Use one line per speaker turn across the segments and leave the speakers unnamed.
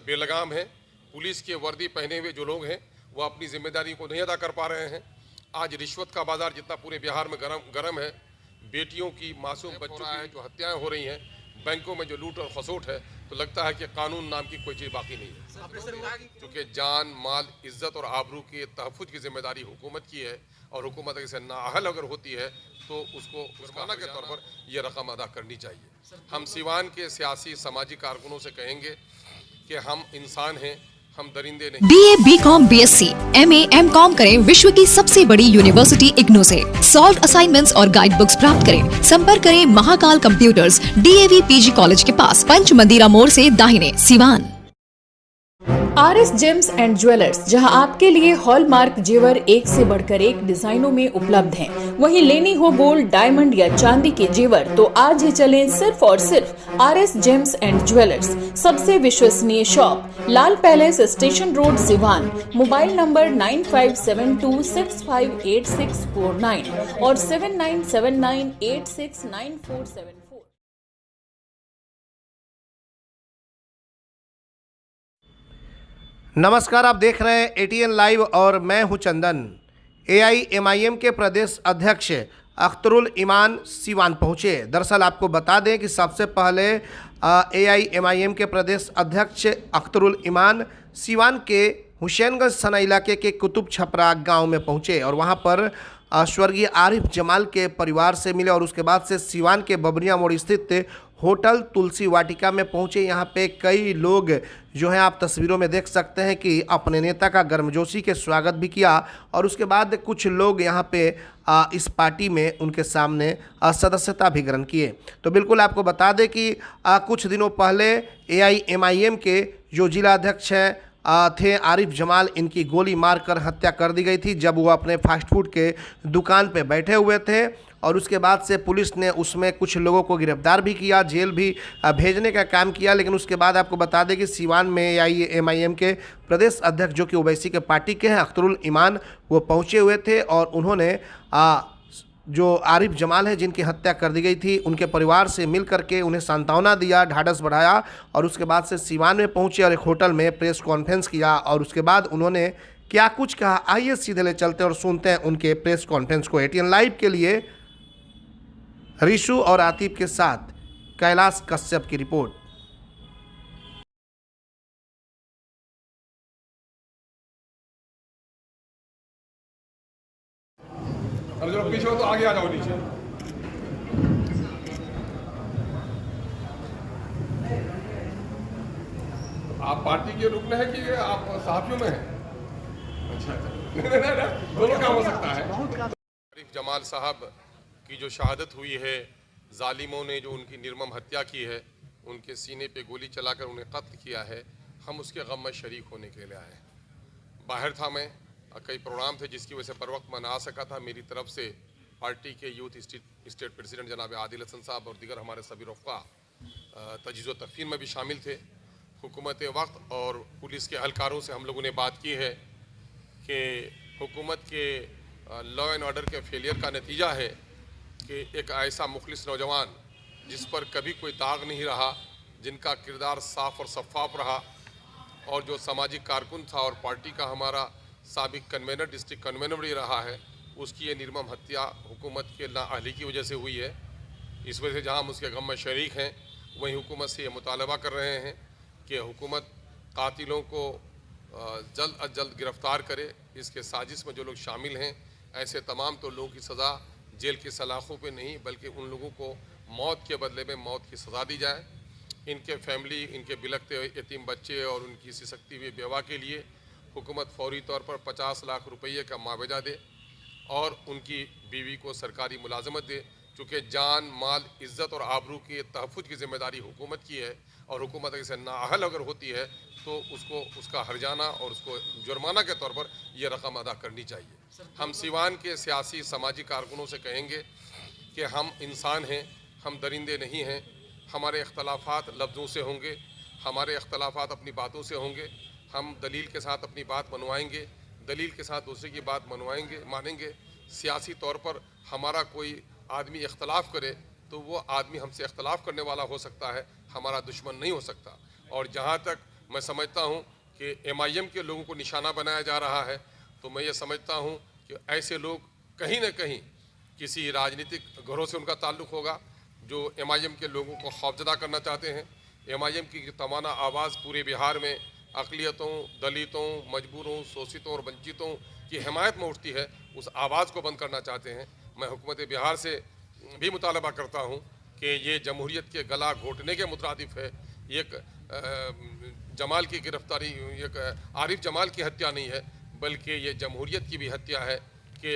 बेलगाम है। पुलिस की वर्दी पहने हुए जो लोग हैं वो अपनी जिम्मेदारी को नहीं अदा कर पा रहे हैं। आज रिश्वत का बाजार जितना पूरे बिहार में गरम है, बेटियों की मासूम बच्चों की जो हत्याएं हो रही हैं, बैंकों में जो लूट और खसोट है, तो लगता है कि कानून नाम की कोई चीज़ बाकी नहीं है। क्योंकि जान, माल, इज्जत और आबरू के तहफ़्फ़ुज़ की जिम्मेदारी हुकूमत की है और हुकूमत इसे नाअहल अगर होती है तो उसको जुर्माना के तौर पर यह रकम अदा करनी चाहिए। हम सीवान के सियासी समाजी कारकुनों से कहेंगे कि हम इंसान हैं, हम दरिंदे नहीं।
BA, BCom, BSc, MA, MCom करें विश्व की सबसे बड़ी यूनिवर्सिटी इग्नू से। सॉल्व असाइनमेंट्स और गाइड बुक्स प्राप्त करें। संपर्क करें Mahakal computers, DAV PG college के पास, पंच मंदिरा मोड़ से दाहिने, Siwan.
RS James and jewellers, जहां आपके लिए हॉलमार्क जेवर एक से बढ़कर एक डिजाइनों में उपलब्ध हैं। वहीं लेनी हो गोल्ड, डायमंड या चांदी के जेवर तो आज ही चलें सिर्फ और सिर्फ RS जेम्स एंड ज्वेलर्स। सबसे विश्वसनीय shop, Lal palace, station road, Siwan. Mobile number 9572658649 और 7979869474।
नमस्कार, आप देख रहे हैं ATN लाइव और मैं हूं चंदन। AIMIM के प्रदेश अध्यक्ष अख्तरुल ईमान सिवान पहुंचे। दरअसल आपको बता दें कि सबसे पहले AIMIM के प्रदेश अध्यक्ष अख्तरुल ईमान सिवान के हुसैनगंज थाना इलाके के कुतुब छपरा गांव में पहुंचे और वहां पर स्वर्गीय आरिफ जमाल के परिवार से मिले और उसके बाद से सिवान के बबरिया मोड़ स्थित होटल तुलसी वाटिका में पहुंचे। यहां पे कई लोग जो हैं, आप तस्वीरों में देख सकते हैं कि अपने नेता का गर्मजोशी के स्वागत भी किया और उसके बाद कुछ लोग यहां पे इस पार्टी में उनके सामने सदस्यता भी ग्रहण किए। तो बिल्कुल आपको बता दें कि कुछ दिनों पहले AIMIM के जो जिला अध्यक्ष हैं थे आरिफ जमाल, इनकी गोली मारकर हत्या कर दी गई थी जब वो अपने फास्ट फूड के दुकान पे बैठे हुए थे और उसके बाद से पुलिस ने उसमें कुछ लोगों को गिरफ्तार भी किया, जेल भी भेजने का काम किया। लेकिन उसके बाद आपको बता दें कि सिवान में AIMIM के प्रदेश अध्यक्ष जो कि ओवैसी के पार्टी के हैं अख्तरुल ईमान, वो पहुंचे हुए थे और उन्होंने जो आरिफ जमाल है जिनकी हत्या कर दी गई थी, उनके परिवार से मिल करके उन्हें सांत्वना दिया, ढाढ़स बढ़ाया और उसके बाद से सिवान में पहुंचे और एक होटल में प्रेस कॉन्फ्रेंस किया और उसके बाद उन्होंने क्या कुछ कहा, आइए सीधे ले चलते हैं और सुनते हैं उनके प्रेस कॉन्फ्रेंस को। ATN लाइव के लिए रिशु और आतिफ के साथ कैलाश कश्यप की रिपोर्ट।
अरे जो पीछे हो तो आगे आ जाओ नीचे। आप पार्टी के रुकने हैं कि आप साथियों में हैं? अच्छा दोनों काम हो सकता है। आरिफ जमाल साहब की जो शहादत हुई है, जालिमों ने जो उनकी निर्मम हत्या की है, उनके सीने पे गोली चलाकर उन्हें कत्ल किया है, हम उसके गम में शरीक होने के लिए आए। बाहर था मैं, कई प्रोग्राम थे जिसकी वजह से बर वक्त मैं ना आ सका था। मेरी तरफ से पार्टी के यूथ स्टेट प्रेसिडेंट जनाब आदिल हसन साहब और दीगर हमारे सभी रफ़ा तजहीज़ व तकफ़ीन में भी शामिल थे। हुकूमत वक्त और पुलिस के एहलकारों से हम लोगों ने बात की है कि हुकूमत के लॉ एंड ऑर्डर के फेलियर का नतीजा है कि एक ऐसा मुखलिस नौजवान जिस पर कभी कोई दाग नहीं रहा, जिनका किरदार साफ़ और शफ़ाफ रहा और जो सामाजिक कारकुन था और पार्टी का हमारा साबिक कन्वेनर, डिस्ट्रिक्ट कन्वेनर भी रहा है, उसकी ये निर्मम हत्या हुकूमत के नाअहली की वजह से हुई है। इस वजह से जहां हम उसके गम में शरीक हैं, वहीं हुकूमत से ये मुतालबा कर रहे हैं कि हुकूमत कातिलों को जल्द अज जल्द गिरफ़्तार करे। इसके साजिश में जो लोग शामिल हैं, ऐसे तमाम तो लोगों की सज़ा जेल की सलाखों पे नहीं बल्कि उन लोगों को मौत के बदले में मौत की सज़ा दी जाए। इनके फैमिली, इनके बिलखते यतीम बच्चे और उनकी सिसकती हुई बेवा के लिए हुकूमत फौरी तौर पर 50 लाख रुपये का मुआवजा दे और उनकी बीवी को सरकारी मुलाजमत दे, क्योंकि जान, माल, इज़्ज़त और आबरू के तहफ़्फ़ुज़ की जिम्मेदारी हुकूमत की है और हुकूमत इसे नाअहल अगर होती है तो उसको उसका हर्जाना और उसको जुर्माना के तौर पर यह रकम अदा करनी चाहिए। हम सिवान के सियासी समाजी कारकुनों से कहेंगे कि हम इंसान हैं, हम दरिंदे नहीं हैं। हमारे इख्तलाफात लफ्ज़ों से होंगे, हमारे इख्तलाफात अपनी बातों से होंगे। हम दलील के साथ अपनी बात मनवाएंगे, दलील के साथ दूसरे की बात मानेंगे। सियासी तौर पर हमारा कोई आदमी इख्तलाफ करे तो वो आदमी हमसे इख्तलाफ करने वाला हो सकता है, हमारा दुश्मन नहीं हो सकता। और जहाँ तक मैं समझता हूँ कि MIM के लोगों को निशाना बनाया जा रहा है, तो मैं ये समझता हूँ कि ऐसे लोग कहीं न कहीं किसी राजनीतिक घरों से उनका ताल्लुक़ होगा जो MIM के लोगों को खौफजदा करना चाहते हैं। MIM की तमाना आवाज़ पूरे बिहार में अक़लियतों, दलितों, मजबूरों, शोषितों और वंचितों की हिमायत में उठती है, उस आवाज़ को बंद करना चाहते हैं। मैं हुकूमत बिहार से भी मुतालबा करता हूँ कि ये जमहूरियत के गला घोटने के मुतरादिफ है। एक जमाल की गिरफ्तारी, एक आरिफ जमाल की हत्या नहीं है, बल्कि ये जमहूरियत की भी हत्या है कि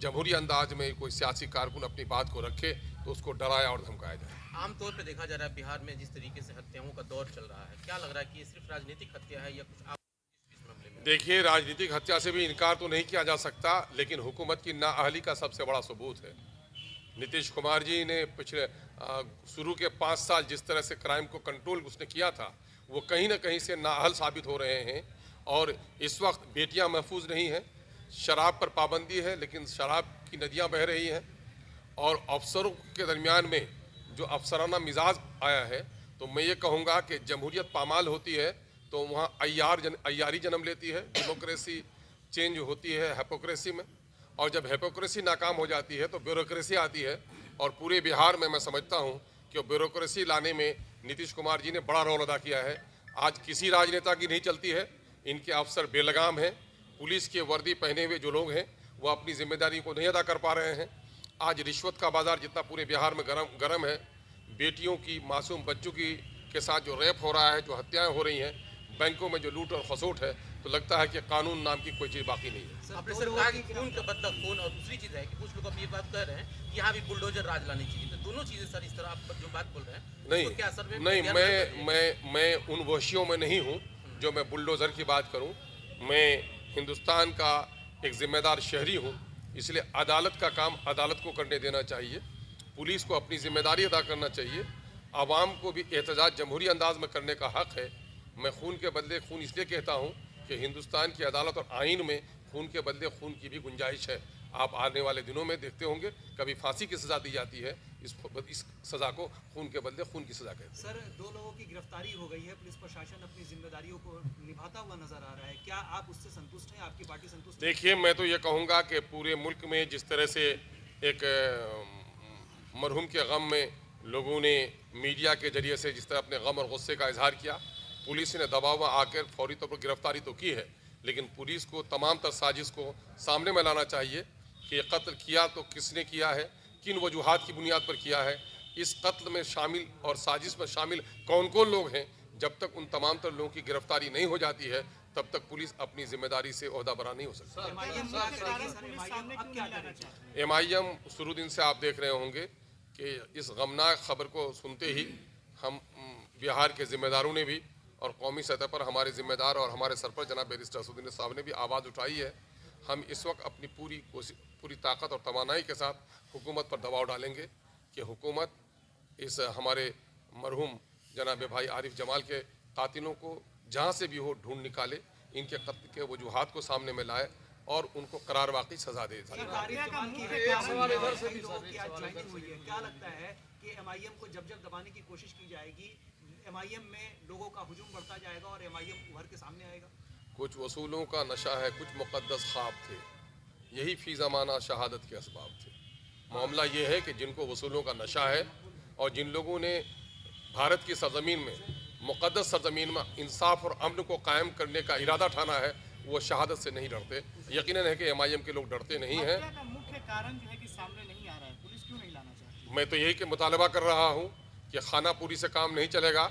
जमहूरी अंदाज में कोई सियासी कारकुन अपनी बात को रखे तो उसको डराया और धमकाया जाए।
आमतौर पे देखा जा रहा है बिहार में जिस तरीके से हत्याओं का दौर चल रहा है, क्या लग रहा है कि ये सिर्फ राजनीतिक हत्या है या कुछ आप इस मामले में?
देखिए, राजनीतिक हत्या से भी इनकार तो नहीं किया जा सकता, लेकिन हुकूमत की नाअहली का सबसे बड़ा सबूत है। नीतीश कुमार जी ने पिछले शुरू के 5 साल जिस तरह से क्राइम को कंट्रोल उसने किया था, वो कहीं ना कहीं से नाअहल साबित हो रहे हैं। और इस वक्त बेटियां महफूज नहीं हैं, शराब पर पाबंदी है लेकिन शराब की नदियां बह रही हैं, और अफसरों के दरमियान में जो अफसराना मिजाज आया है, तो मैं ये कहूँगा कि जमहूरियत पामाल होती है तो वहाँ अय्यारी जन्म लेती है, डेमोक्रेसी चेंज होती है हिपोक्रेसी में, और जब हिपोक्रेसी नाकाम हो जाती है तो ब्यूरोक्रेसी आती है। और पूरे बिहार में मैं समझता हूँ कि ब्यूरोक्रेसी लाने में नीतीश कुमार जी ने बड़ा रोल अदा किया है। आज किसी राजनेता की नहीं चलती है, इनके अफसर बेलगाम हैं। पुलिस की वर्दी पहने हुए जो लोग हैं वो अपनी जिम्मेदारी को नहीं अदा कर पा रहे हैं। आज रिश्वत का बाज़ार जितना पूरे बिहार में गरम है, बेटियों की, मासूम बच्चों की के साथ जो रेप हो रहा है, जो हत्याएं हो रही हैं, बैंकों में जो लूट और खसोट है, तो लगता है कि कानून नाम की कोई चीज़ बाकी नहीं है।
आपने सर कहा कि खून का बदला खून, और दूसरी चीज़ है कि कुछ लोग अब ये बात कह रहे हैं कि यहाँ भी बुलडोजर राज लानी चाहिए। तो दोनों चीज़ें सर, इस तरह आप जो बात बोल रहे हैं,
नहीं
क्या असर में
नहीं, मैं उन वहशियों में नहीं हूँ जो मैं बुलडोज़र की बात करूँ। मैं हिंदुस्तान का एक जिम्मेदार शहरी हूँ, इसलिए अदालत का काम अदालत को करने देना चाहिए, पुलिस को अपनी जिम्मेदारी अदा करना चाहिए, आवाम को भी एहतजाज जमहूरी अंदाज में करने का हक़ है। मैं खून के बदले खून इसलिए कहता हूँ कि हिंदुस्तान की अदालत और आइन में खून के बदले खून की भी गुंजाइश है। आप आने वाले दिनों में देखते होंगे कभी फांसी की सज़ा दी जाती है, इस सज़ा को खून के बदले खून की सज़ा कहते हैं।
सर, 2 लोगों की गिरफ्तारी हो गई है, पुलिस प्रशासन अपनी जिम्मेदारियों को निभाता हुआ नजर आ रहा है, क्या आप उससे संतुष्ट हैं? आपकी पार्टी संतुष्ट है?
देखिए, मैं तो ये कहूँगा कि पूरे मुल्क में जिस तरह से एक मरहूम के गम में लोगों ने मीडिया के जरिए से जिस तरह अपने गम और गुस्से का इजहार किया, पुलिस ने दबाव में आकर फौरी तौर पर गिरफ्तारी तो की है, लेकिन पुलिस को तमाम तर साजिश को सामने में लाना चाहिए कि कत्ल किया तो किसने किया है, किन वजूहात की बुनियाद पर किया है, इस कत्ल में शामिल और साजिश में शामिल कौन कौन लोग हैं। जब तक उन तमाम तर लोगों की गिरफ्तारी नहीं हो जाती है, तब तक पुलिस अपनी जिम्मेदारी से ओहदा बरा नहीं हो सकती। MIM शुरू दिन से आप देख रहे होंगे कि इस गमनाक खबर को सुनते ही हम बिहार के ज़िम्मेदारों ने भी और कौमी सतह पर हमारे ज़िम्मेदार और हमारे सरपंच जनाब बैरिस्टर असदुद्दीन साहब ने भी आवाज़ उठाई है। हम इस वक्त अपनी पूरी ताकत और तवानाई के साथ हुकूमत पर दबाव डालेंगे कि हुकूमत इस हमारे मरहूम जनाब भाई आरिफ जमाल के कातिलों को जहाँ से भी हो ढूंढ निकाले, इनके कत्ल के वजूहात को सामने में लाए और उनको करार वाकई सजा दे।
क्या लगता है कि MIM को जब दबाने की कोशिश की जाएगी, MIM में लोगों का हुजूम बढ़ता जाएगा और MIM उभर के सामने आएगा?
कुछ वसूलों का नशा है, कुछ मुक़द्दस ख्वाब थे, यही फ़ी ज़माना शहादत के असबाब थे। मामला ये है कि जिनको वसूलों का नशा है और जिन लोगों ने भारत की सरज़मीन में, मुक़द्दस सरज़मीन में इंसाफ और अमन को कायम करने का इरादा ठाना है, वो शहादत से नहीं डरते। यकीनन है कि MIM के लोग डरते नहीं हैं।
मुख्य कारण जो है कि सामने नहीं आ रहा है, पुलिस क्यों नहीं लाना चाहती?
मैं तो यही कि मुतालबा कर रहा हूँ कि खानापुरी से काम नहीं चलेगा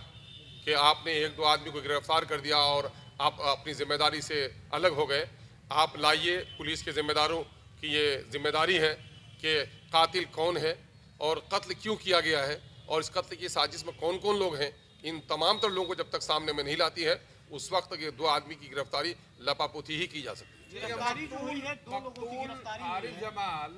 कि आपने 1-2 आदमी को गिरफ्तार कर दिया और आप अपनी ज़िम्मेदारी से अलग हो गए। आप लाइए, पुलिस के ज़िम्मेदारों की ये ज़िम्मेदारी है कि कातिल कौन है और कत्ल क्यों किया गया है और इस कत्ल की साजिश में कौन कौन लोग हैं। इन तमाम तर लोगों को जब तक सामने में नहीं लाती है, उस वक्त तक ये 2 आदमी की गिरफ्तारी लपापोती ही की जा सकती है।
आरिफ जमाल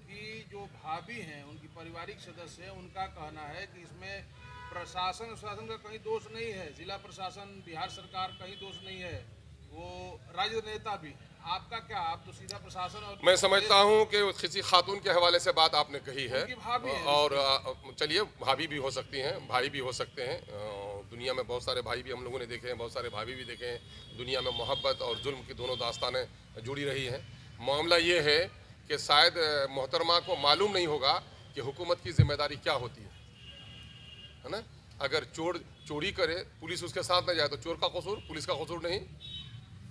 की जो भाभी हैं, उनकी पारिवारिक सदस्य हैं, उनका कहना है कि इसमें प्रशासन का कहीं दोष नहीं है, जिला प्रशासन, बिहार सरकार कहीं दोष नहीं है, वो राजद नेता भी। आपका क्या, आप तो सीधा प्रशासन और
मैं समझता हूँ कि किसी खातून के हवाले से बात आपने कही है,
भाभी है,
और चलिए भाभी भी हो सकती हैं, भाई भी हो सकते हैं, दुनिया में बहुत सारे भाई भी हम लोगों ने देखे हैं, बहुत सारे भाभी भी देखे हैं। दुनिया में मोहब्बत और जुल्म की दोनों दास्तानें जुड़ी रही हैं। मामला ये है कि शायद मोहतरमा को मालूम नहीं होगा कि हुकूमत की जिम्मेदारी क्या होती है ना। अगर चोर चोरी करे, पुलिस उसके साथ न जाए तो चोर का कसूर, पुलिस का कसूर नहीं।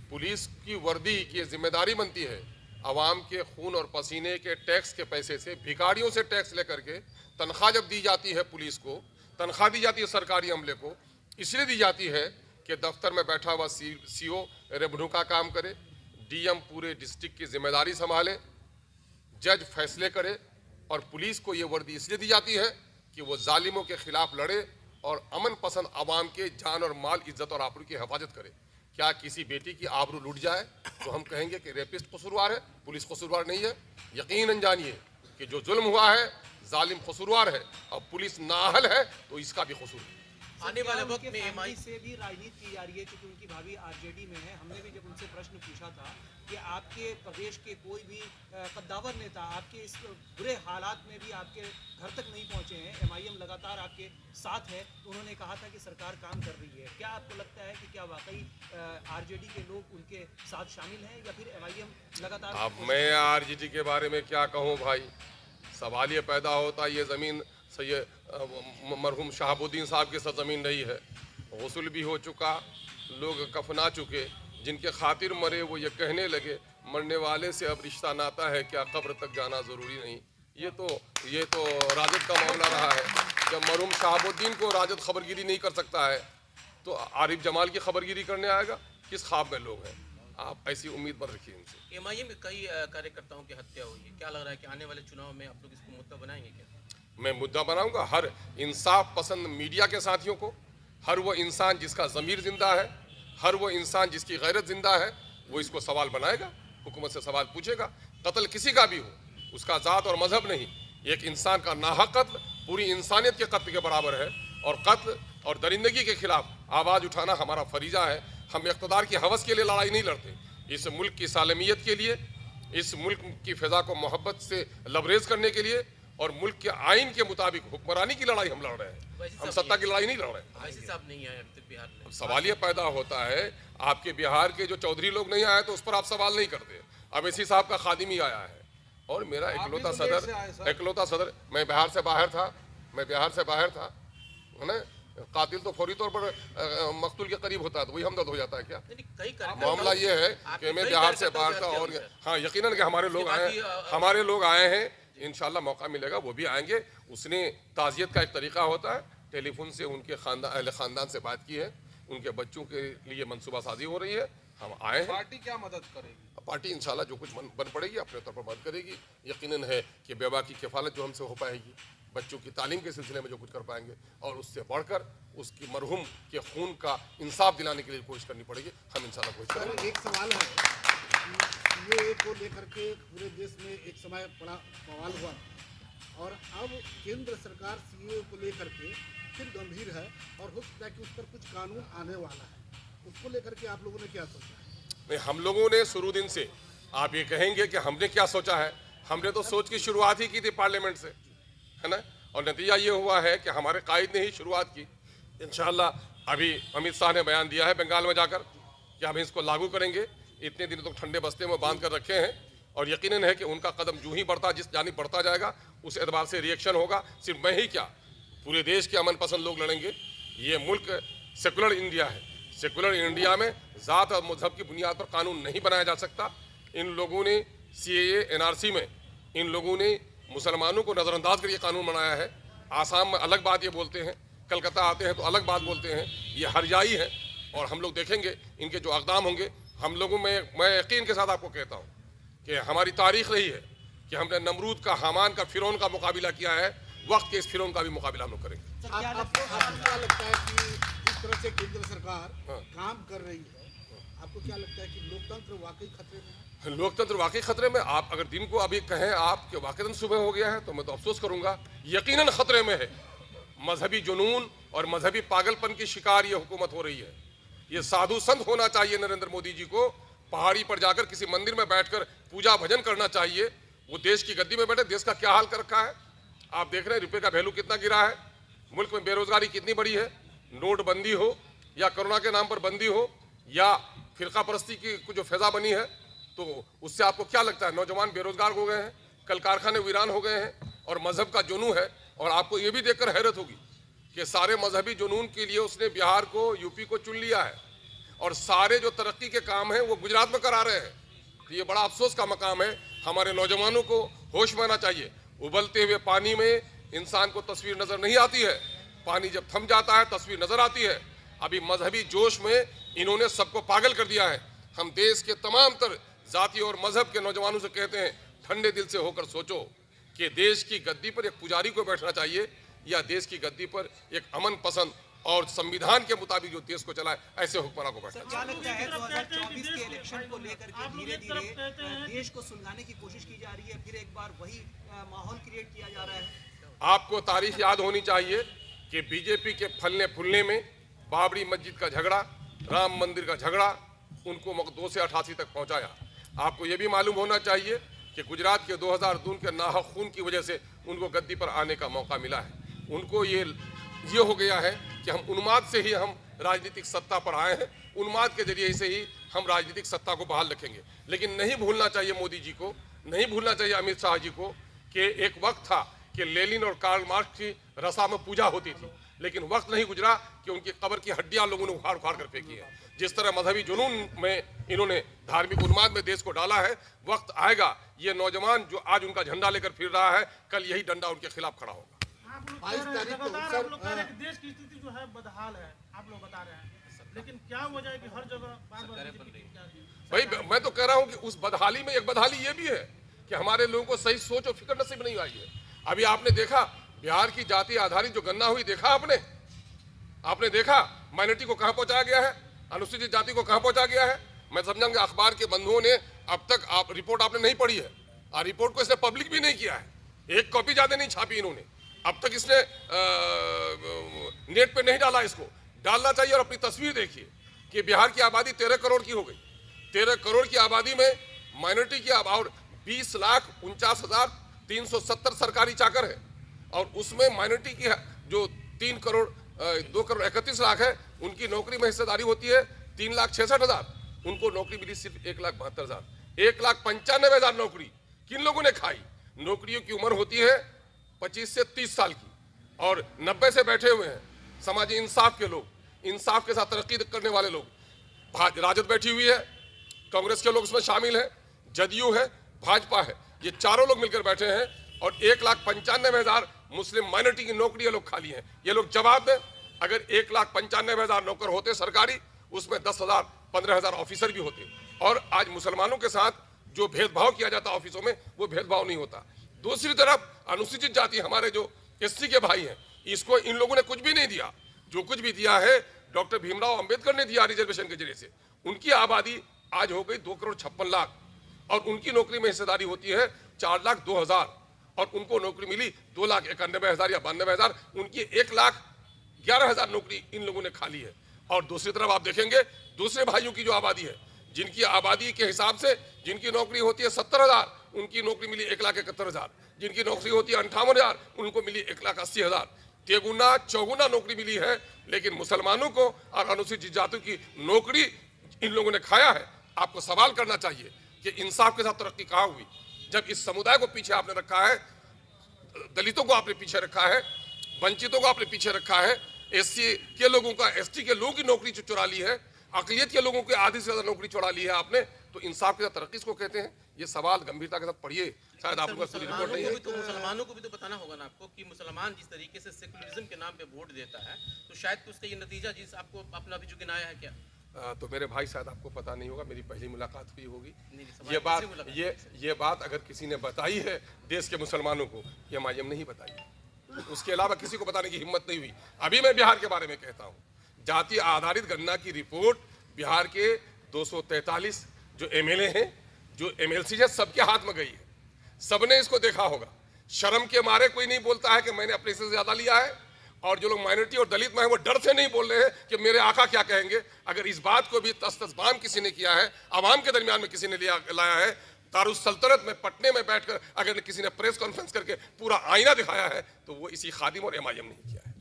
पुलिस की वर्दी की जिम्मेदारी बनती है आवाम के खून और पसीने के टैक्स के पैसे से, भिखारियों से टैक्स लेकर के तनख्वाह जब दी जाती है पुलिस को, तनख्वाह दी जाती है सरकारी अमले को, इसलिए दी जाती है कि दफ्तर में बैठा हुआ सीओ रेवेन्यू का काम करे, डीएम पूरे डिस्ट्रिक्ट की जिम्मेदारी संभाले, जज फैसले करे। और पुलिस को ये वर्दी इसलिए दी जाती है कि वो जालिमों के खिलाफ लड़े और अमन पसंद आवाम के जान और माल, इज्जत और आबरू की हिफाजत करे। क्या किसी बेटी की आबरू लूट जाए तो हम कहेंगे कि रेपिस्ट कसूरवार है, पुलिस कसूरवार नहीं है? यकीनन जानिए कि जो जुल्म हुआ है जालिम कसूरवार है और पुलिस नाअहल है तो इसका भी कसूर है।
आने वाले वक्त में
एमआई से भी राजनीति की जा रही है क्योंकि उनकी भाभी आरजेडी में है। हमने भी जब उनसे प्रश्न पूछा था कि आपके प्रदेश के कोई भी कद्दावर नेता आपके इस बुरे हालात में भी आपके घर तक नहीं पहुंचे हैं, एमआईएम लगातार आपके साथ है, तो उन्होंने कहा था कि सरकार काम कर रही है। क्या आपको लगता है कि क्या वाकई आरजेडी के लोग उनके साथ शामिल हैं या फिर एमआईएम लगातार?
अब मैं आरजेडी के बारे में क्या कहूँ भाई, सवाल ये पैदा होता है ये ज़मीन सैयद मरहूम शहाबुद्दीन साहब की सरजमीन नहीं है, गस्ल भी हो चुका, लोग कफना चुके, जिनके खातिर मरे वो ये कहने लगे मरने वाले से अब रिश्ता नाता है क्या, कब्र तक जाना ज़रूरी नहीं। ये तो राजद का मामला रहा है। जब मरहूम शहाबुद्दीन को राजद खबरगिरी नहीं कर सकता है तो आरिफ जमाल की खबरगिरी करने आएगा? किस ख्वाब में लोग हैं? आप ऐसी उम्मीद मत रखिए इनसे।
एमआईएम में कई कार्यकर्ताओं की हत्या हुई है, क्या लग रहा है कि आने वाले चुनाव में आप लोग इसको मुद्दा बनाएंगे क्या?
मैं मुद्दा बनाऊंगा हर इंसाफ पसंद मीडिया के साथियों को, हर वो इंसान जिसका ज़मीर जिंदा है, हर वो इंसान जिसकी गैरत जिंदा है, वो इसको सवाल बनाएगा, हुकूमत से सवाल पूछेगा। कत्ल किसी का भी हो, उसका ज़ात और मजहब नहीं, एक इंसान का नाहक कत्ल पूरी इंसानियत के कत्ल के बराबर है। और कत्ल और दरिंदगी के खिलाफ आवाज़ उठाना हमारा फरीजा है। हम इक़्तिदार की हवस के लिए लड़ाई नहीं लड़ते, इस मुल्क की सालमियत के लिए, इस मुल्क की फ़िज़ा को मोहब्बत से लबरेज करने के लिए और मुल्क के आइन के मुताबिक हुक्मरानी की लड़ाई हम लड़ रहे हैं, हम सत्ता की लड़ाई नहीं लड़ रहे हैं।
वैसे साहब नहीं आए अभी तक बिहार में।
सवाल ये पैदा होता है आपके बिहार के जो चौधरी लोग नहीं आए तो उस पर आप सवाल नहीं करते। अवैसी साहब का खादिम ही आया है और मेरा इकलौता सदर, मैं बिहार से बाहर था, है ना। कातिल तो फौरी तौर पर मकतूल के करीब होता है तो वही हमदर्द हो जाता है क्या? मामला ये है कि मैं बिहार से बाहर था और हाँ यकीनन कि हमारे लोग आए हैं, इंशाल्लाह मौका मिलेगा वो भी आएंगे। उसने ताज़ियत का एक तरीका होता है, टेलीफोन से उनके ख़ानदान से बात की है, उनके बच्चों के लिए मनसूबा साजी हो रही है, हम आए हैं।
पार्टी क्या मदद करेगी?
पार्टी इंशाल्लाह जो कुछ बन पड़ेगी अपने तौर पर मदद करेगी। यकीनन है कि बेवा की किफ़ालत जो हमसे हो पाएगी, बच्चों की तालीम के सिलसिले में जो कुछ कर पाएंगे और उससे बढ़कर उसकी मरहूम के खून का इंसाफ दिलाने के लिए कोशिश करनी पड़ेगी, हम इंशाल्लाह कोशिश करेंगे।
एक सवाल है कि ये को लेकर के पूरे देश में एक समय बड़ा बवाल हुआ और अब केंद्र सरकार सीएए को लेकर के फिर गंभीर है और हो सकता है कि उस पर कुछ कानून आने वाला है, उसको लेकर के आप लोगों ने क्या सोचा है?
नहीं, हम लोगों ने शुरू दिन से, आप ये कहेंगे कि हमने क्या सोचा है, हमने तो सोच की शुरुआत ही की थी पार्लियामेंट से, है ना। और नतीजा ये हुआ है कि हमारे कायद ने ही शुरुआत की। इंशाल्लाह अभी अमित शाह ने बयान दिया है बंगाल में जाकर कि हम इसको लागू करेंगे। इतने दिन तो ठंडे बस्ते में बांध कर रखे हैं और यकीनन है कि उनका कदम जो ही बढ़ता जिस जानिब बढ़ता जाएगा उस एतबार से रिएक्शन होगा। सिर्फ मैं ही क्या, पूरे देश के अमन पसंद लोग लड़ेंगे। ये मुल्क सेकुलर इंडिया है, सेकुलर इंडिया में ज़ात और मजहब की बुनियाद पर कानून नहीं बनाया जा सकता। इन लोगों ने सीएए एनआरसी में इन लोगों ने मुसलमानों को नज़रअंदाज करके कानून बनाया है। आसाम में अलग बात ये बोलते हैं, कलकत्ता आते हैं तो अलग बात बोलते हैं, ये हरजाई है। और हम लोग देखेंगे इनके जो अक़दाम होंगे, हम लोगों में मैं यकीन के साथ आपको कहता हूँ कि हमारी तारीख़ रही है कि हमने नमरूद का, हामान का, फ़िरौन का मुकाबला किया है, वक्त के इस फ़िरौन का भी मुकाबला हम लोग करेंगे।
आपको क्या लगता है कि जिस तरह से केंद्र सरकार काम कर रही है, आपको क्या लगता है कि लोकतंत्र वाकई खतरे में है?
लोकतंत्र वाकई खतरे में। आप अगर दिन को अभी कहें आप कि वाकई सुबह हो गया है तो मैं तो अफसोस करूंगा। यकीनन खतरे में है। मजहबी जुनून और मजहबी पागलपन की शिकार ये हुकूमत हो रही है। ये साधु संत होना चाहिए नरेंद्र मोदी जी को, पहाड़ी पर जाकर किसी मंदिर में बैठकर पूजा भजन करना चाहिए। वो देश की गद्दी में बैठे, देश का क्या हाल कर रखा है आप देख रहे हैं। रुपये का वैल्यू कितना गिरा है, मुल्क में बेरोजगारी कितनी बड़ी है, नोटबंदी हो या कोरोना के नाम पर बंदी हो या फिरका परस्ती की जो फैजा बनी है, तो उससे आपको क्या लगता है? नौजवान बेरोजगार हो गए हैं, कल कारखाने वीरान हो गए हैं और मजहब का जुनून है। और आपको ये भी देखकर हैरत होगी कि सारे मजहबी जुनून के लिए उसने बिहार को, यूपी को चुन लिया है और सारे जो तरक्की के काम हैं वो गुजरात में करा रहे हैं। तो ये बड़ा अफसोस का मकाम है। हमारे नौजवानों को होश में आना चाहिए। उबलते हुए पानी में इंसान को तस्वीर नजर नहीं आती है, पानी जब थम जाता है तस्वीर नजर आती है। अभी मजहबी जोश में इन्होंने सबको पागल कर दिया है। हम देश के तमाम तर जाति और मजहब के नौजवानों से कहते हैं, ठंडे दिल से होकर सोचो कि देश की गद्दी पर एक पुजारी को बैठना चाहिए या देश की गद्दी पर एक अमन पसंद और संविधान के मुताबिक जो देश को चलाए ऐसे हुक्मरान को बैठना
क्या लगता है 2024 के इलेक्शन को लेकर के धीरे धीरे देश को सुलझाने की कोशिश की जा रही है, फिर एक बार वही माहौल क्रिएट किया जा रहा है?
आपको तारीख याद होनी चाहिए कि बीजेपी के फलने फूलने में बाबरी मस्जिद का झगड़ा, राम मंदिर का झगड़ा उनको 2 से 88 तक पहुंचाया। आपको ये भी मालूम होना चाहिए कि गुजरात के 2002 के नाहक खून की वजह से उनको गद्दी पर आने का मौका मिला है। उनको ये हो गया है कि हम उन्माद से ही हम राजनीतिक सत्ता पर आए हैं, उन्माद के जरिए से ही हम राजनीतिक सत्ता को बहाल रखेंगे। लेकिन नहीं भूलना चाहिए मोदी जी को, नहीं भूलना चाहिए अमित शाह जी को कि एक वक्त था कि लेनिन और कार्ल मार्क्स की रसा में पूजा होती थी, लेकिन वक्त नहीं गुजरा कि उनकी कब्र की हड्डियां लोगों ने उखाड़ उखाड़ कर फेंकी है। जिस तरह मजहबी जुनून में इन्होंने धार्मिक उन्माद में देश को डाला है, वक्त आएगा ये नौजवान जो आज उनका झंडा लेकर फिर रहा है, कल यही डंडा उनके खिलाफ खड़ा होगा।
22 तारीख को
आप लोग कह रहे हैं कि देश की स्थिति जो है बदहाल है, आप लोग बता रहे हैं, लेकिन क्या वजह है कि हर जगह
भाई मैं तो कह रहा हूं कि उस बदहाली में एक बदहाली ये भी है कि हमारे लोगों को सही सोच और फिक्र नसीब नहीं आई है। अभी आपने देखा बिहार की जाति आधारित जो गणना हुई, देखा आपने देखा माइनॉरिटी को कहां पहुंचाया गया है, अनुसूचित जाति को कहां पहुंचा गया है। मैं समझाऊंगा अखबार के बंधुओं ने अब तक रिपोर्ट आपने नहीं पढ़ी है और रिपोर्ट को इसने पब्लिक भी नहीं किया है, एक कॉपी ज्यादा नहीं छापी इन्होंने अब तक, इसने नेट पे नहीं डाला। इसको डालना चाहिए और अपनी तस्वीर देखिए कि बिहार की आबादी 13 करोड़ की हो गई। 13 करोड़ की आबादी में माइनॉरिटी की और 20,49,370 सरकारी चाकर है और उसमें माइनॉरिटी की जो 2 करोड़ 31 लाख है, उनकी नौकरी में हिस्सेदारी होती है 3,66,000। उनको नौकरी मिली सिर्फ 1,72,000। 1,95,000 नौकरी किन लोगों ने खाई? नौकरियों की उम्र होती है 25 से 30 साल की और 90 से बैठे हुए हैं समाजी इंसाफ के लोग, इंसाफ के साथ तरक्की करने वाले लोग। राजद बैठी हुई है, कांग्रेस के लोग इसमें शामिल हैं, जदयू है, भाजपा है, ये चारों लोग मिलकर बैठे हैं और 1,95,000 मुस्लिम माइनॉरिटी की नौकरी ये लोग खाली हैं। ये लोग जवाब दें। अगर 1,95,000 नौकर होते सरकारी, उसमें 10,000 15,000 ऑफिसर भी होते और आज मुसलमानों के साथ जो भेदभाव किया जाता ऑफिसों में, वो भेदभाव नहीं होता। दूसरी तरफ अनुसूचित जाति हमारे जो एससी के भाई हैं, इसको इन लोगों ने कुछ भी नहीं दिया। जो कुछ भी दिया है डॉक्टर भीमराव अंबेडकर ने दिया रिजर्वेशन के जरिए से। उनकी आबादी आज हो गई 2,56,00,000 और उनकी नौकरी में हिस्सेदारी होती है 4,02,000 और उनको नौकरी मिली 2,91,000 या 92,000। उनकी 1,11,000 नौकरी इन लोगों ने खाली है। और दूसरी तरफ आप देखेंगे दूसरे भाइयों की जो आबादी है, जिनकी आबादी के हिसाब से जिनकी नौकरी होती है 70,000, उनकी नौकरी मिली 1,71,000। जिनकी नौकरी होती है 58,000, उनको मिली 1,80,000। तेगुना चौगुना नौकरी मिली है। लेकिन मुसलमानों को और अनुसूचित जाति की नौकरी इन लोगों ने खाया है। आपको सवाल करना चाहिए कि इंसाफ के साथ तरक्की कहाँ हुई जब इस समुदाय को पीछे आपने रखा है, दलितों को आपने पीछे रखा है, वंचितों को आपने पीछे रखा है, एससी के लोगों का, एसटी के लोगों की नौकरी चुरा ली है, अकलियत के लोगों की आधी से ज्यादा नौकरी चुरा ली है आपने। तो इंसाफ के साथ तरक्की इसको कहते हैं। ये सवाल गंभीरता के साथ पढ़िए, शायद आपको पूरी रिपोर्ट नहीं है।
तो मुसलमानों को भी तो बताना होगा ना आपको कि मुसलमान जिस तरीके से सेकुलरिज्म के नाम पे वोट देता है, तो शायद उसका ये नतीजा जिस आपको अपना भी जो गिनाया है क्या?
तो मेरे भाई शायद आपको पता नहीं होगा, मेरी पहली मुलाकात हुई होगी। ये बात अगर किसी ने बताई है देश के मुसलमानों को, MIM नहीं बताई, उसके अलावा किसी को बताने की हिम्मत नहीं हुई। अभी मैं बिहार के बारे में कहता हूँ, जाति आधारित गणना की रिपोर्ट बिहार के 243 जो MLA हैं, जो MLC है, सबके हाथ में गई है। सबने इसको देखा होगा। शर्म के मारे कोई नहीं बोलता है कि मैंने अपने से ज्यादा लिया है, और जो लोग माइनॉरिटी और दलित में हैं वो डर से नहीं बोल रहे हैं कि मेरे आका क्या कहेंगे। अगर इस बात को भी तस बाम किसी ने किया है, आवाम के दरमियान में किसी ने लाया है, दारुस सल्तनत में पटने में बैठकर अगर किसी ने प्रेस कॉन्फ्रेंस करके पूरा आईना दिखाया है, तो वो इसी खादिम और MIM नहीं किया है।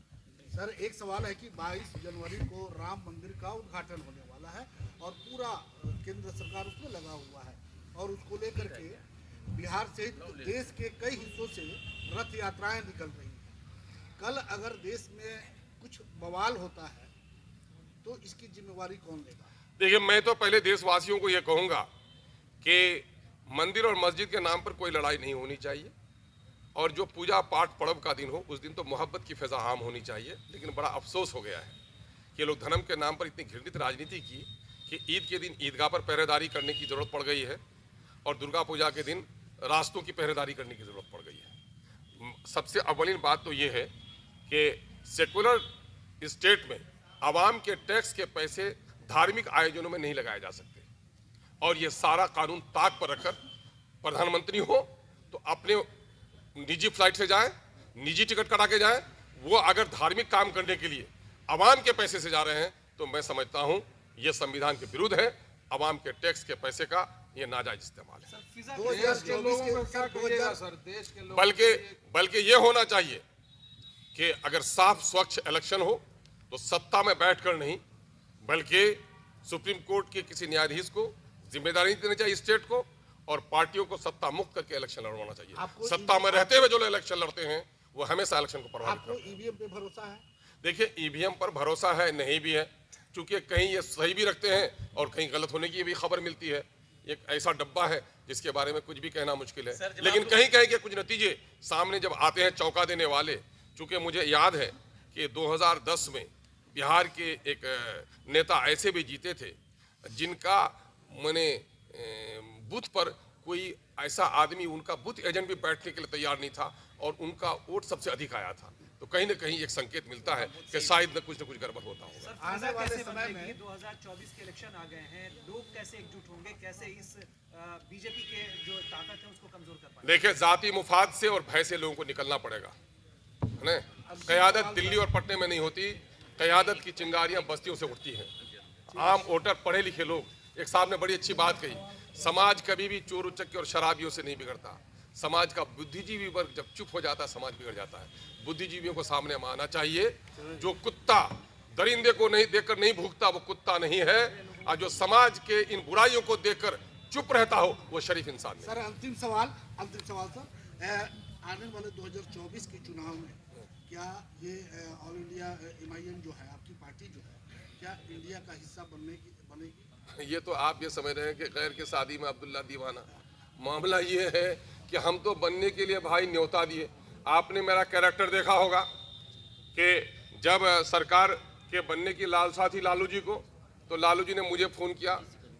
सर एक सवाल है कि 22 जनवरी को राम मंदिर का उद्घाटन होने वाला है और पूरा केंद्र सरकार उसमें लगा हुआ है और उसको लेकर के बिहार सहित देश के कई हिस्सों से रथ यात्राएं निकल रही हैं। कल अगर देश में कुछ बवाल होता है तो इसकी जिम्मेवारी कौन लेगा?
देखिए, मैं तो पहले देशवासियों को ये कहूँगा कि मंदिर और मस्जिद के नाम पर कोई लड़ाई नहीं होनी चाहिए और जो पूजा पाठ पर्व का दिन हो उस दिन तो मोहब्बत की फिजा आम होनी चाहिए। लेकिन बड़ा अफसोस हो गया है कि लोग धर्म के नाम पर इतनी घृणित राजनीति की कि ईद के दिन ईदगाह पर पहरेदारी करने की ज़रूरत पड़ गई है और दुर्गा पूजा के दिन रास्तों की पहरेदारी करने की ज़रूरत पड़ गई है। सबसे अव्वलीन बात तो ये है कि सेकुलर स्टेट में आवाम के टैक्स के पैसे धार्मिक आयोजनों में नहीं लगाए जा सकते और ये सारा कानून ताक पर रखकर प्रधानमंत्री हो तो अपने निजी फ्लाइट से जाएं, निजी टिकट कटा के जाएं। वो अगर धार्मिक काम करने के लिए आवाम के पैसे से जा रहे हैं तो मैं समझता हूं ये संविधान के विरुद्ध है। आवाम के टैक्स के पैसे का ये नाजायज इस्तेमाल है। बल्कि ये होना चाहिए कि अगर साफ स्वच्छ इलेक्शन हो तो सत्ता में बैठकर नहीं बल्कि सुप्रीम कोर्ट के किसी न्यायाधीश को जिम्मेदारी देनी चाहिए स्टेट को और पार्टियों को सत्ता मुक्त करके इलेक्शन लड़वाना चाहिए। सत्ता में रहते हुए जो इलेक्शन लड़ते हैं वो हमेशा इलेक्शन को प्रभावित करते हैं।
ईवीएम पे भरोसा है?
देखिए, ईवीएम पर भरोसा है नहीं भी है, क्योंकि कहीं ये सही भी रखते हैं और कहीं गलत होने की भी खबर मिलती है। एक ऐसा डब्बा है जिसके बारे में कुछ भी कहना मुश्किल है, लेकिन कहीं कहीं के कुछ नतीजे सामने जब आते हैं चौंका देने वाले। चूंकि मुझे याद है कि 2010 में बिहार के एक नेता ऐसे भी जीते थे जिनका मैंने बूथ पर कोई ऐसा आदमी, उनका बूथ एजेंट भी बैठने के लिए तैयार नहीं था और उनका वोट सबसे अधिक आया था। तो कहीं ना कहीं एक संकेत मिलता है कि शायद न कुछ गड़बड़ होता होगा।
आने वाले समय में 2024 के इलेक्शन आ गए हैं, लोग कैसे एकजुट होंगे, कैसे इस बीजेपी के जो ताकत है उसको कमजोर कर पाएंगे?
देखिए, जाति मुफाद से और भय से लोगों को निकलना पड़ेगा, है ना। क़यादत दिल्ली और पटने में नहीं होती, क़यादत की चिंगारियां बस्तियों से उठती हैं। आम वोटर, पढ़े लिखे लोग, एक साहब ने बड़ी अच्छी बात कही, समाज कभी भी चोर उचक्के और शराबियों से नहीं बिगड़ता। समाज का बुद्धिजीवी वर्ग जब चुप हो जाता है समाज बिगड़ जाता है। बुद्धिजीवियों को सामने आना चाहिए। जो कुत्ता दरिंदे को नहीं देखकर नहीं भूखता वो कुत्ता नहीं है, और जो समाज के इन बुराइयों को देखकर चुप रहता हो वो शरीफ इंसान है।
सर अंतिम सवाल सर, आने वाले 2024 के चुनाव में क्या ये ऑल इंडिया MIM जो है आपकी पार्टी जो है, क्या इंडिया का हिस्सा बनेगी?
ये तो आप ये समझ रहे हैं कि गैर के शादी में अब्दुल्ला दीवाना। मामला ये है कि हम तो बनने के लिए भाई न्योता दिए। आपने मेरा कैरेक्टर देखा होगा कि जब सरकार के बनने की लालसा थी लालू जी को, तो लालू जी ने मुझे फ़ोन किया,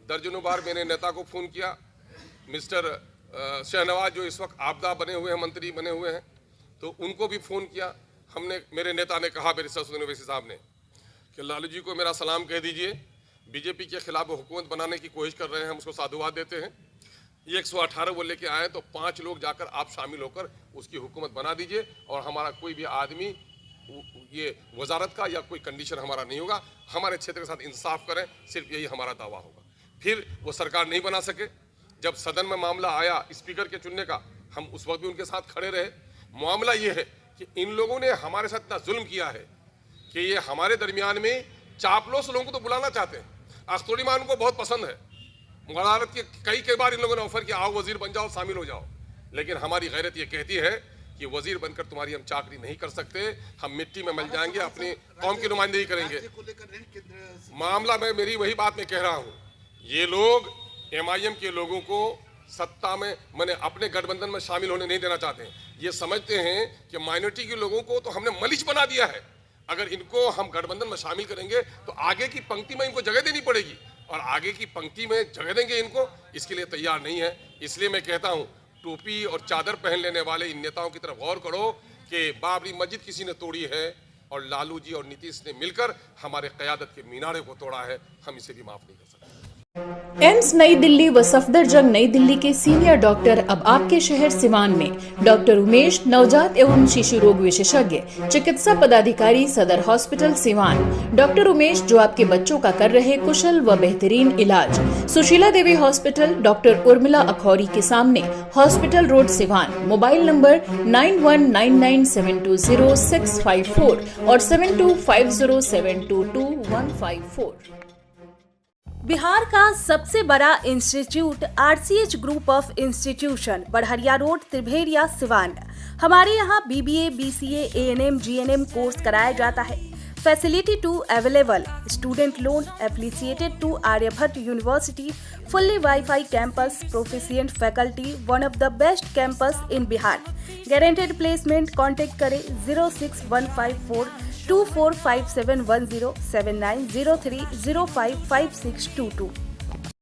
दर्जनों बार मेरे नेता को फ़ोन किया। मिस्टर शहनवाज जो इस वक्त आपदा बने हुए हैं, मंत्री बने हुए हैं, तो उनको भी फ़ोन किया हमने। मेरे नेता ने कहा, मेरे ससुर ओवैसी साहब ने, कि लालू जी को मेरा सलाम कह दीजिए, बीजेपी के खिलाफ वो हुकूमत बनाने की कोशिश कर रहे हैं, हम उसको साधुवाद देते हैं। 118 वो लेके आए तो 5 लोग जाकर आप शामिल होकर उसकी हुकूमत बना दीजिए और हमारा कोई भी आदमी ये वजारत का या कोई कंडीशन हमारा नहीं होगा। हमारे क्षेत्र के साथ इंसाफ करें, सिर्फ यही हमारा दावा होगा। फिर वो सरकार नहीं बना सके। जब सदन में मामला आया स्पीकर के चुनने का, हम उस वक्त भी उनके साथ खड़े रहे। मामला ये है कि इन लोगों ने हमारे साथ इतना जुल्म किया है कि ये हमारे दरमियान में चापलूस लोगों को तो बुलाना चाहते हैं। अख्तर ईमान को बहुत पसंद है, वजारत के कई बार इन लोगों ने ऑफर किया, आओ वजीर बन जाओ, शामिल हो जाओ। लेकिन हमारी गैरत ये कहती है कि वजीर बनकर तुम्हारी हम चाकरी नहीं कर सकते, हम मिट्टी में मिल जाएंगे, अपनी कौम की नुमाइंदगी करेंगे। मामला मैं मेरी वही बात मैं कह रहा हूँ, ये लोग MIM के लोगों को सत्ता में मैंने अपने गठबंधन में शामिल होने नहीं देना चाहते हैं। ये समझते हैं कि माइनॉरिटी के लोगों को तो हमने मलिच बना दिया है, अगर इनको हम गठबंधन में शामिल करेंगे तो आगे की पंक्ति में इनको जगह देनी पड़ेगी और आगे की पंक्ति में जगह देंगे इनको, इसके लिए तैयार नहीं है। इसलिए मैं कहता हूँ, टोपी और चादर पहन लेने वाले इन नेताओं की तरफ गौर करो कि बाबरी मस्जिद किसी ने तोड़ी है और लालू जी और नीतीश ने मिलकर हमारे क़यादत के मीनारे को तोड़ा है, हम इसे भी माफ नहीं कर सकते।
एम्स नई दिल्ली व सफदरजंग नई दिल्ली के सीनियर डॉक्टर अब आपके शहर सिवान में। डॉक्टर उमेश, नवजात एवं शिशु रोग विशेषज्ञ, चिकित्सा पदाधिकारी, सदर हॉस्पिटल सिवान। डॉक्टर उमेश जो आपके बच्चों का कर रहे कुशल व बेहतरीन इलाज। सुशीला देवी हॉस्पिटल, डॉक्टर उर्मिला अखौरी के सामने, hospital road Siwan. Mobile number 9199720654 और 7250722154।
बिहार का सबसे बड़ा institute RCH group of institution, Barharia road, Tribheria, Siwan. हमारे यहाँ BBA, BCA, ANM, GNM course कराया जाता है। Facility to available, student loan affiliated to Aryabhatta university, fully wifi campus, proficient faculty, one of the best campus in Bihar. Guaranteed placement. Contact करें 06154245710 7903055622।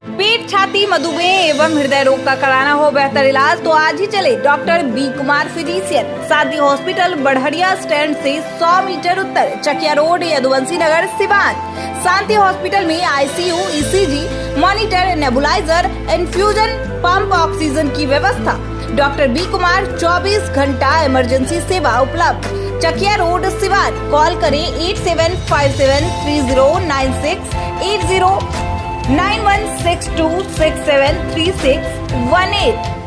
पेट, छाती, मधुमेह एवं हृदय रोग का कराना हो बेहतर इलाज तो आज ही चले डॉक्टर बी कुमार फिजिशियन, शांति हॉस्पिटल, बढ़हरिया स्टैंड से 100 मीटर उत्तर, चकिया रोड, यदुवंशी नगर, सिवान। शांति हॉस्पिटल में ICU, ECG, monitor, nebuliser, infusion pump, oxygen की व्यवस्था। डॉक्टर बी कुमार 24 घंटा इमरजेंसी सेवा उपलब्ध। चकिया रोड, सिवान। कॉल करें 87573096 809162673618।